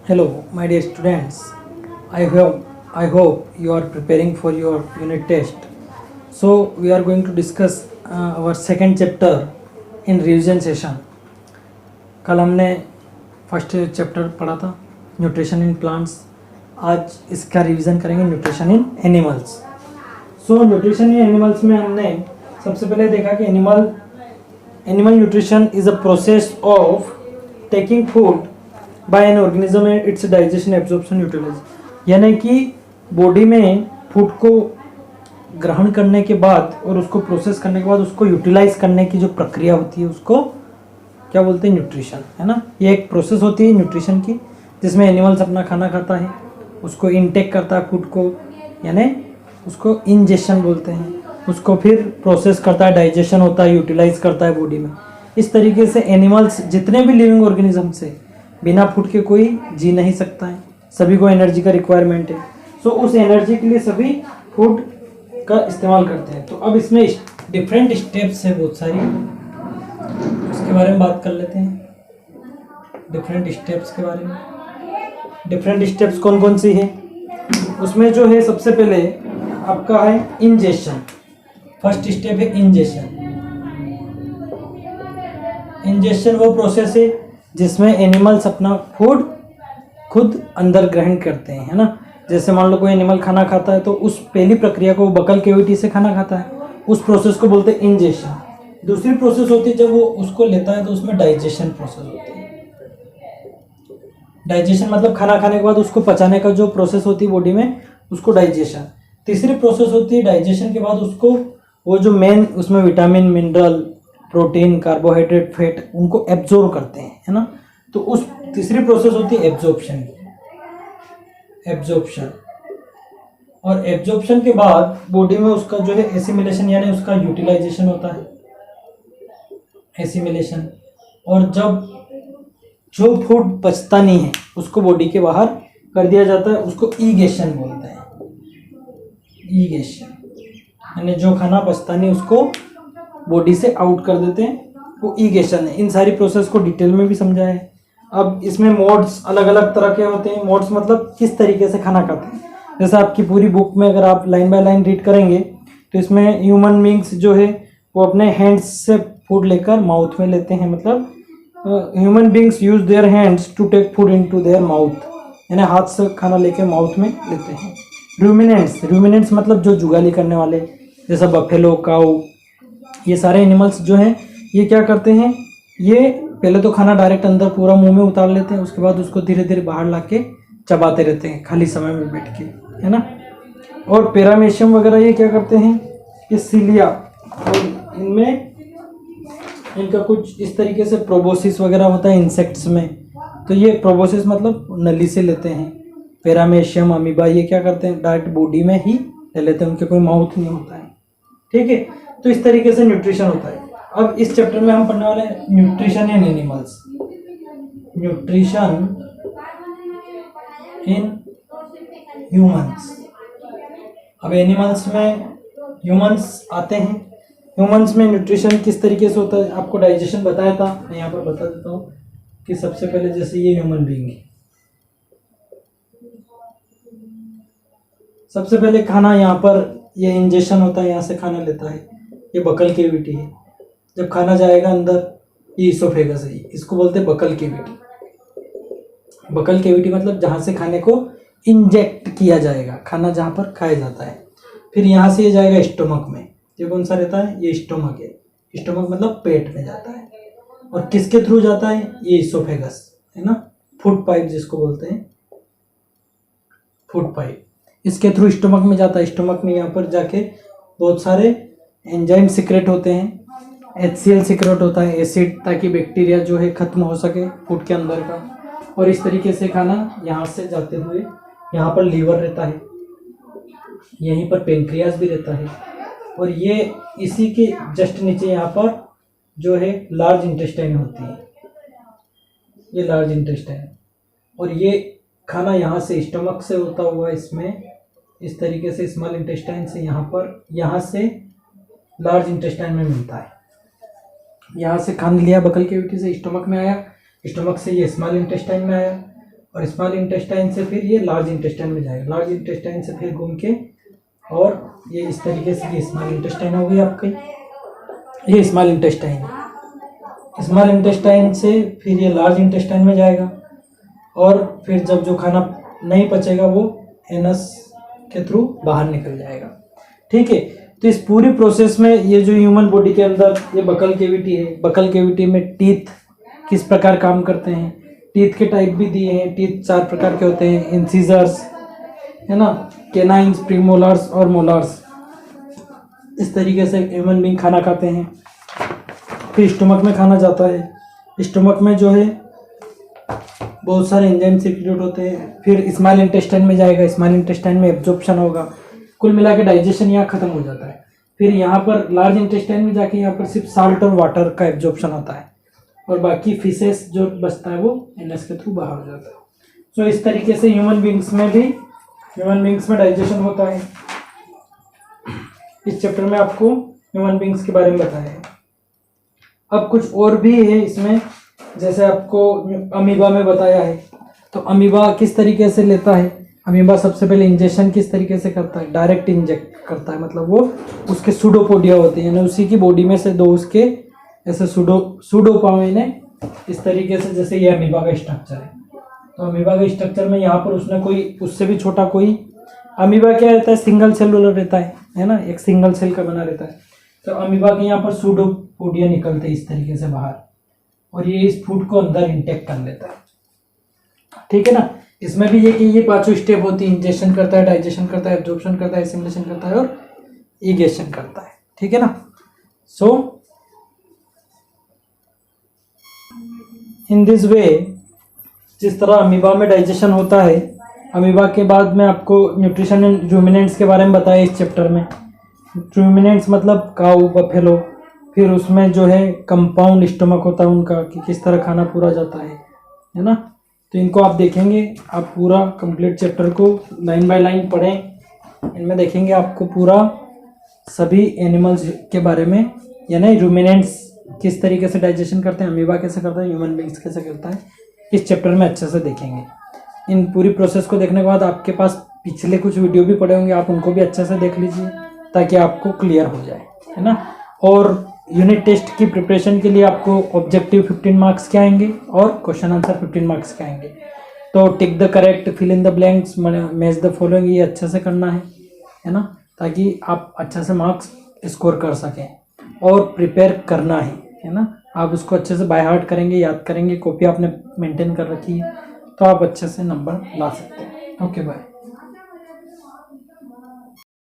Hello, my dear students. I hope you are preparing for your unit test. So we are going to discuss our second chapter in revision session. कल हमने first chapter पढ़ा था nutrition in plants. आज इसका revision करेंगे nutrition in animals. So nutrition in animals में हमने सबसे पहले देखा कि animal nutrition is a process of taking food by an organism and its digestion absorption utilize. यानी कि बॉडी में फूड को ग्रहण करने के बाद और उसको प्रोसेस करने के बाद उसको यूटिलाइज करने की जो प्रक्रिया होती है उसको क्या बोलते हैं, न्यूट्रिशन, है ना. ये एक प्रोसेस होती है न्यूट्रिशन की, जिसमें एनिमल्स अपना खाना खाता है, उसको इनटेक करता है फूड को, यानी उसको इंजेशन बोलते हैं. उसको फिर प्रोसेस करता है, डाइजेशन होता है, यूटिलाइज करता है बॉडी में. इस तरीके से एनिमल्स जितने भी लिविंग ऑर्गेनिज्म से बिना फूड के कोई जी नहीं सकता है. सभी को एनर्जी का रिक्वायरमेंट है. सो उस एनर्जी के लिए सभी फूड का इस्तेमाल करते हैं. तो अब इसमें डिफरेंट स्टेप्स है बहुत सारी, उसके बारे में बात कर लेते हैं. डिफरेंट स्टेप्स के बारे में, डिफरेंट स्टेप्स कौन कौन सी है उसमें जो है सबसे पहले आपका है इंजेशन. फर्स्ट स्टेप है इंजेशन. इंजेशन वो प्रोसेस है जिसमें एनिमल्स अपना फूड खुद अंदर ग्रहण करते हैं, है ना. जैसे मान लो कोई एनिमल खाना खाता है तो उस पहली प्रक्रिया को वो बकल कैविटी से खाना खाता है, उस प्रोसेस को बोलते हैं इंजेशन. दूसरी प्रोसेस होती है जब वो उसको लेता है तो उसमें डाइजेशन प्रोसेस होती है. डाइजेशन मतलब खाना खाने के बाद उसको पचाने का जो प्रोसेस होती है बॉडी में, उसको डाइजेशन. तीसरी प्रोसेस होती है डाइजेशन के बाद उसको वो जो मेन उसमें vitamin, mineral, protein, carbohydrate, fat उनको एब्जॉर्ब करते हैं, है ना. तो उस तीसरी प्रोसेस होती है एब्जॉर्प्शन. एब्जॉर्प्शन और एब्जॉर्प्शन के बाद बॉडी में उसका जो है एसिमिलेशन यानी उसका यूटिलाइजेशन होता है. एसिमिलेशन. और जब जो फूड पचता नहीं है उसको बॉडी के बाहर कर दिया जाता है, उसको ईगेशन बोलते हैं. ईगेशन यानी जो खाना पचता नहीं उसको बॉडी से आउट कर देते हैं, वो ईगेशन है. इन सारी प्रोसेस को डिटेल में भी समझा है. अब इसमें मोड्स अलग अलग तरह के होते हैं. मोड्स मतलब किस तरीके से खाना खाते हैं. जैसे आपकी पूरी बुक में अगर आप लाइन बाय लाइन रीड करेंगे तो इसमें ह्यूमन बींग्स जो है वो अपने हैंड्स से फूड लेकर माउथ में लेते हैं. मतलब human beings use their hands to take food into their mouth, यानी हाथ से खाना लेके माउथ में लेते हैं. रूमिनेंट्स मतलब जो जुगाली करने वाले, जैसा बफेलो, काऊ, ये सारे एनिमल्स जो हैं ये क्या करते हैं, ये पहले तो खाना डायरेक्ट अंदर पूरा मुंह में उतार लेते हैं, उसके बाद उसको धीरे धीरे बाहर लाके चबाते रहते हैं खाली समय में बैठ के, है ना. और पैरामेशियम वगैरह ये क्या करते हैं, ये सीलिया, और इनमें इनका कुछ इस तरीके से प्रोबोसिस वगैरह होता है इंसेक्ट्स में. तो ये प्रोबोसिस मतलब नली से लेते हैं. पैरामेशियम, अमीबा ये क्या करते हैं, डायरेक्ट बॉडी में ही ले लेते हैं, उनके कोई माउथ नहीं होता है. ठीक है. तो इस तरीके से न्यूट्रिशन होता है. अब इस चैप्टर में हम पढ़ने वाले हैं nutrition in animals. Nutrition in humans. अब एनिमल्स में ह्यूमंस आते हैं. ह्यूमंस में न्यूट्रिशन किस तरीके से होता है, आपको डाइजेशन बताया था, मैं यहाँ पर बता देता हूँ कि सबसे पहले जैसे ये ह्यूमन बीइंग है, सबसे पहले खाना यहाँ पर ये इंजेक्शन होता है, यहाँ से खाना लेता है, ये बकल कैविटी है. जब खाना जाएगा अंदर, ये इसोफेगस है, इसको बोलते हैं बकल कैविटी. बकल कैविटी मतलब जहाँ से खाने को इंजेक्ट किया जाएगा, खाना जहाँ पर खाया जाता है. फिर यहाँ से ये जाएगा स्टोमक में. ये कौन सा रहता है, ये स्टोमक है. स्टोमक मतलब पेट में जाता है. और किसके थ्रू जाता है, ये इसोफेगस है ना, फूड पाइप जिसको बोलते हैं, फूड पाइप. इसके थ्रू स्टोमक में जाता है. स्टोमक में यहाँ पर जाके बहुत सारे एंजाइम सिक्रेट होते हैं. HCl सिक्रेट होता है, एसिड, ताकि बैक्टीरिया जो है खत्म हो सके फूड के अंदर का. और इस तरीके से खाना यहाँ से जाते हुए यहाँ पर लीवर रहता है, यहीं पर पेनक्रियास भी रहता है, और ये इसी के जस्ट नीचे यहाँ पर जो है लार्ज इंटेस्टाइन होती है, ये लार्ज इंटेस्टाइन. और ये खाना यहाँ से स्टमक से होता हुआ इसमें इस तरीके से स्मॉल इंटेस्टाइन से यहाँ पर, यहाँ से लार्ज इंटेस्टाइन में मिलता है. यहाँ से खाना लिया बकल कैविटी से, स्टमक में आया, स्टमक से ये स्मॉल इंटेस्टाइन में आया, और स्मॉल इंटेस्टाइन से फिर ये लार्ज इंटेस्टाइन में जाएगा, लार्ज इंटेस्टाइन से फिर घूम के और ये इस तरीके से ये स्मॉल इंटेस्टाइन हो गई आपकी, ये स्मॉल इंटेस्टाइन, स्मॉल इंटेस्टाइन से फिर ये लार्ज इंटेस्टाइन में जाएगा और फिर जब जो खाना नहीं पचेगा वो एनस के थ्रू बाहर निकल जाएगा। ठीक है, तो इस पूरी प्रोसेस में ये जो ह्यूमन बॉडी के अंदर ये बकल केविटी है, बकल केविटी में टीथ किस प्रकार काम करते हैं, टीथ के टाइप भी दिए हैं। टीथ 4 प्रकार के होते हैं, इंसिजर्स है ना, केनाइंस, प्रीमोलार्स और मोलार्स। इस तरीके से ह्यूमन बीइंग खाना खाते हैं। फिर स्टमक में खाना जाता है, स्टमक में जो है बहुत सारे एंजाइम सिक्रिएट होते हैं। फिर स्मॉल इंटेस्टाइन में जाएगा, स्मॉल इंटेस्टाइन में एब्जॉर्प्शन होगा। कुल मिला के डाइजेशन यहाँ खत्म हो जाता है। फिर यहाँ पर लार्ज इंटेस्टाइन में जाके यहाँ पर सिर्फ साल्ट और वाटर का एब्जॉर्प्शन होता है और बाकी फिशेस जो बचता है वो एनएस के थ्रू बाहर हो जाता है। सो इस तरीके से ह्यूमन बीइंग्स में डाइजेशन होता है। इस चैप्टर में आपको ह्यूमन बीइंग्स के बारे में बताया है। अब कुछ और भी है इसमें, जैसे आपको अमीबा में बताया है। तो अमीबा किस तरीके से लेता है, अमीबा सबसे पहले इंजेक्शन किस तरीके से करता है, डायरेक्ट इंजेक्ट करता है। मतलब वो उसके सूडोपोडिया होते हैं, यानी उसी की बॉडी में से 2 उसके ऐसे सूडोपोडिया है। इस तरीके से जैसे ये अमीबा का स्ट्रक्चर है। तो अमीबा के स्ट्रक्चर में यहाँ पर उसने कोई उससे भी छोटा कोई अमीबा क्या रहता है, सिंगल सेलुलर रहता है ना, एक सिंगल सेल का बना रहता है। तो अमीबा के यहाँ पर सूडोपोडिया निकलते हैं इस तरीके से बाहर और ये इस फूड को अंदर इंटेक कर लेता है। ठीक है ना, इसमें भी ये कि ये 5 स्टेप होती है, इंजेक्शन करता है, डाइजेशन करता है, एब्जॉर्प्शन करता है, एसिमिलेशन करता है और इगेशन करता है। ठीक है ना। सो इन दिस वे, जिस तरह अमीबा में डाइजेशन होता है, अमीबा के बाद में आपको न्यूट्रिशन एंड रूमिनेंट्स के बारे में बताया इस चैप्टर में। रूमिनेंट्स मतलब काऊ, बफेलो। फिर उसमें जो है कंपाउंड स्टमक होता है उनका, कि किस तरह खाना पूरा जाता है ना। तो इनको आप देखेंगे, आप पूरा कंप्लीट चैप्टर को लाइन बाय लाइन पढ़ें। इनमें देखेंगे आपको पूरा सभी एनिमल्स के बारे में, यानी रूमिनेंट्स किस तरीके से डाइजेशन करते हैं, अमीबा कैसे करता है, ह्यूमन बीइंग्स कैसे करता है, इस चैप्टर में अच्छे से देखेंगे। इन पूरी प्रोसेस को देखने के बाद आपके पास पिछले कुछ वीडियो भी पड़े होंगे, आप उनको भी अच्छे से देख लीजिए ताकि आपको क्लियर हो जाए, है ना। और यूनिट टेस्ट की प्रिपरेशन के लिए आपको ऑब्जेक्टिव 15 मार्क्स के आएंगे और क्वेश्चन आंसर 15 मार्क्स के आएंगे। तो tick the correct, fill in the blanks, match the following, ये अच्छे से करना है ना, ताकि आप अच्छे से मार्क्स स्कोर कर सकें। और प्रिपेयर करना है ना, आप उसको अच्छे से बाय हार्ट करेंगे, याद करेंगे, कॉपी आपने मेंटेन कर रखी है, तो आप अच्छे से नंबर ला सकते हैं। Okay bye.